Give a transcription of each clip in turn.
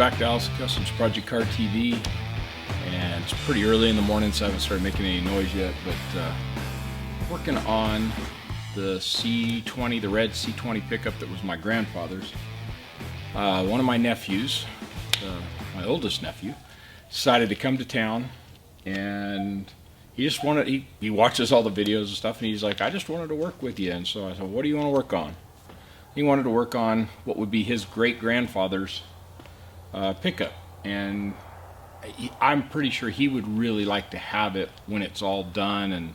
back to Allison Customs Project Car TV, and it's pretty early in the morning, so I haven't started making any noise yet, but working on the C-20, the red C-20 pickup that was my grandfather's. One of my nephews, my oldest nephew, decided to come to town, and he just wanted, he watches all the videos and stuff, and he's like, I just wanted to work with you. And so I said, what do you want to work on? He wanted to work on what would be his great-grandfather's pickup, and I'm pretty sure he would really like to have it when it's all done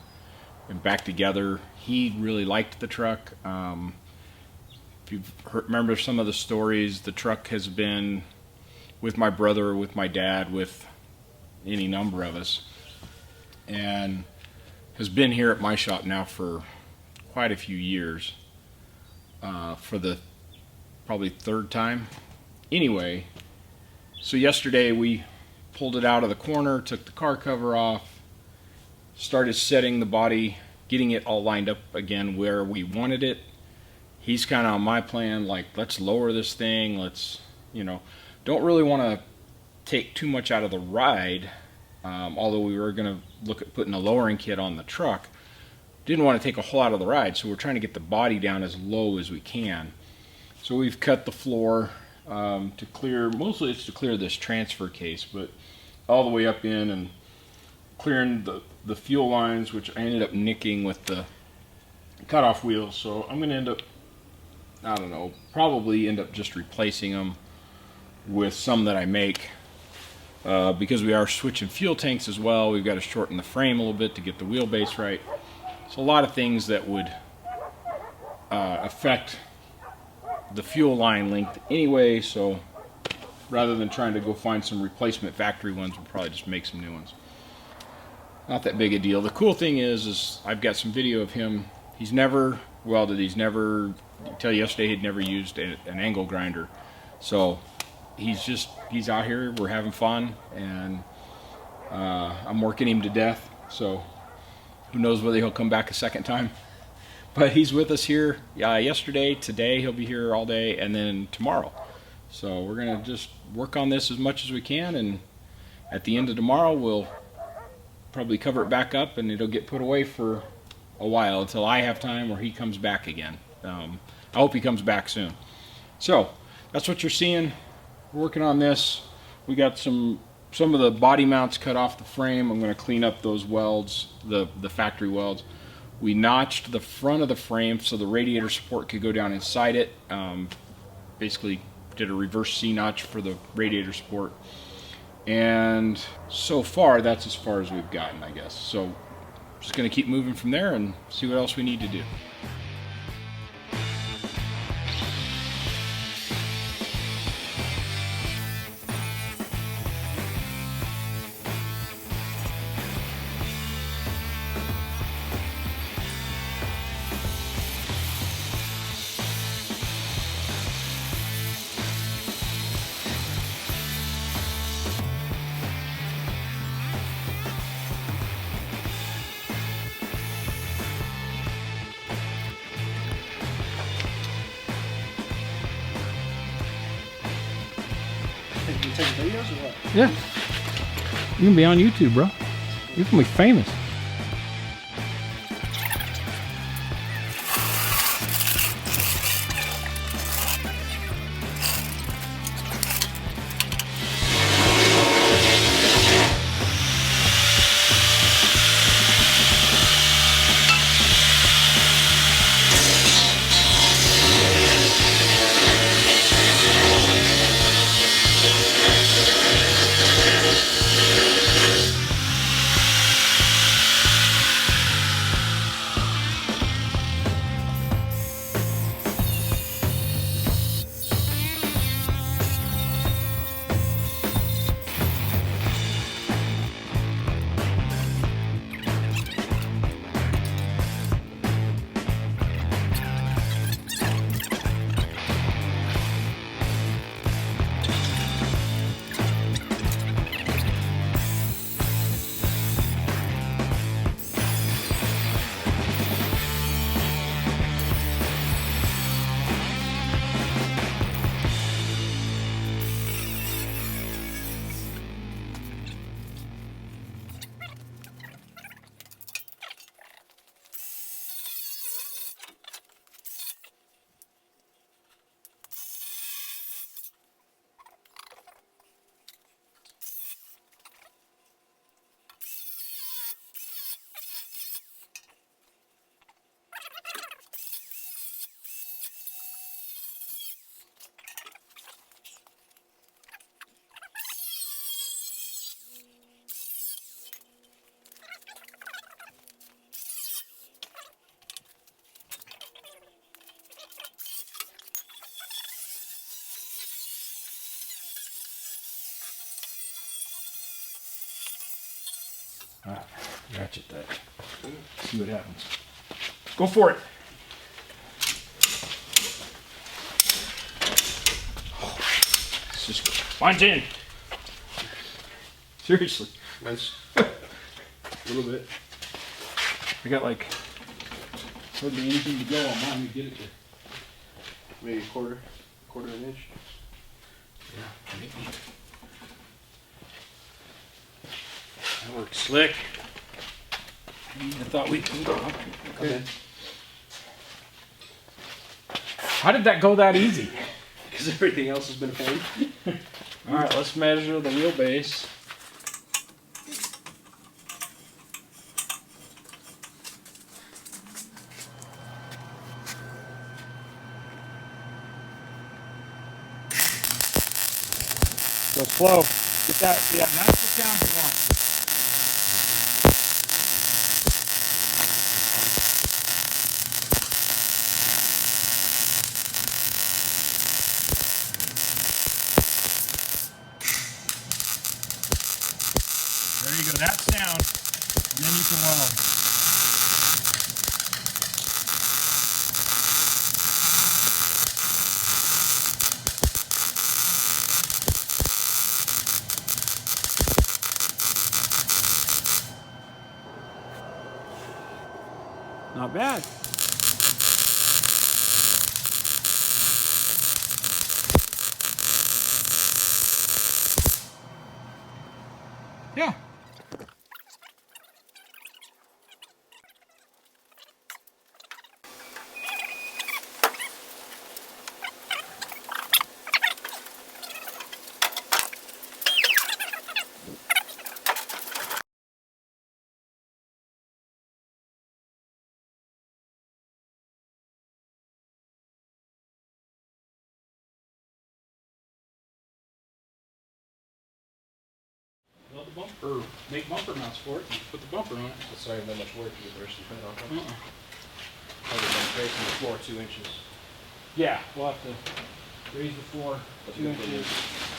and back together. He really liked the truck. If you remember some of the stories, the truck has been with my brother, with my dad, with any number of us, and has been here at my shop now for quite a few years, for the probably third time. Anyway, so yesterday we pulled it out of the corner, took the car cover off, started setting the body, getting it all lined up again where we wanted it. He's kind of on my plan, like, let's lower this thing, let's, you know, don't really want to take too much out of the ride, although we were going to look at putting a lowering kit on the truck. Didn't want to take a whole lot of the ride, so we're trying to get the body down as low as we can. So we've cut the floor to clear, mostly it's to clear this transfer case, but all the way up in and clearing the fuel lines, which I ended up nicking with the cutoff wheels. So I'm going to end up, I don't know, probably end up just replacing them with some that I make, because we are switching fuel tanks as well. We've got to shorten the frame a little bit to get the wheelbase right. So a lot of things that would affect the fuel line length anyway, so rather than trying to go find some replacement factory ones, we'll probably just make some new ones. Not that big a deal. The cool thing is I've got some video of him. He's never welded, he's never, until yesterday, he'd never used an angle grinder. So he's out here, we're having fun, and I'm working him to death, so who knows whether he'll come back a second time. But he's with us here yesterday, today, he'll be here all day, and then tomorrow. So we're going to just work on this as much as we can, and at the end of tomorrow we'll probably cover it back up, and it'll get put away for a while until I have time or he comes back again. I hope he comes back soon. So that's what you're seeing. We're working on this. We got some of the body mounts cut off the frame. I'm going to clean up those welds, the factory welds. We notched the front of the frame so the radiator support could go down inside it. Basically did a reverse C-notch for the radiator support. And so far, that's as far as we've gotten, I guess. So just going to keep moving from there and see what else we need to do. You take videos or what? Yeah. You can be on YouTube, bro. You can be famous. Alright, ratchet that. See what happens. Go for it. It's just mine's in. Seriously. Mine's a little bit. I got like hardly anything to go on mine to get it there. Maybe a quarter of an inch. Yeah, maybe. That works slick. I thought we could. Okay. How did that go that easy? Because everything else has been a pain. Alright, let's measure the wheelbase. Go slow. Get that, yeah, that's the sound you want. There you go, that sound, and then you can weld. Not bad. Yeah. Weld the bumper, make bumper mounts for it, and put the bumper on it. It's not even that much work to get the rest of the head off. Uh-uh. Probably been tracing the floor 2 inches. Yeah, we'll have to raise the floor But 2 you inches.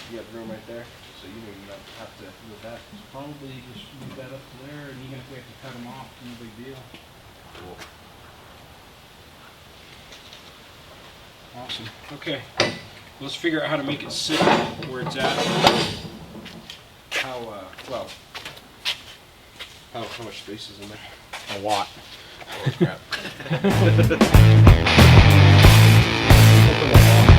You got room right there, so you don't even have to move that. Probably just move that up to there, and even if we have to cut them off, no big deal. Cool. Awesome. Okay, let's figure out how to make it sit where it's at. How, well, how much space is in there? A lot. Oh, crap. Open the wall.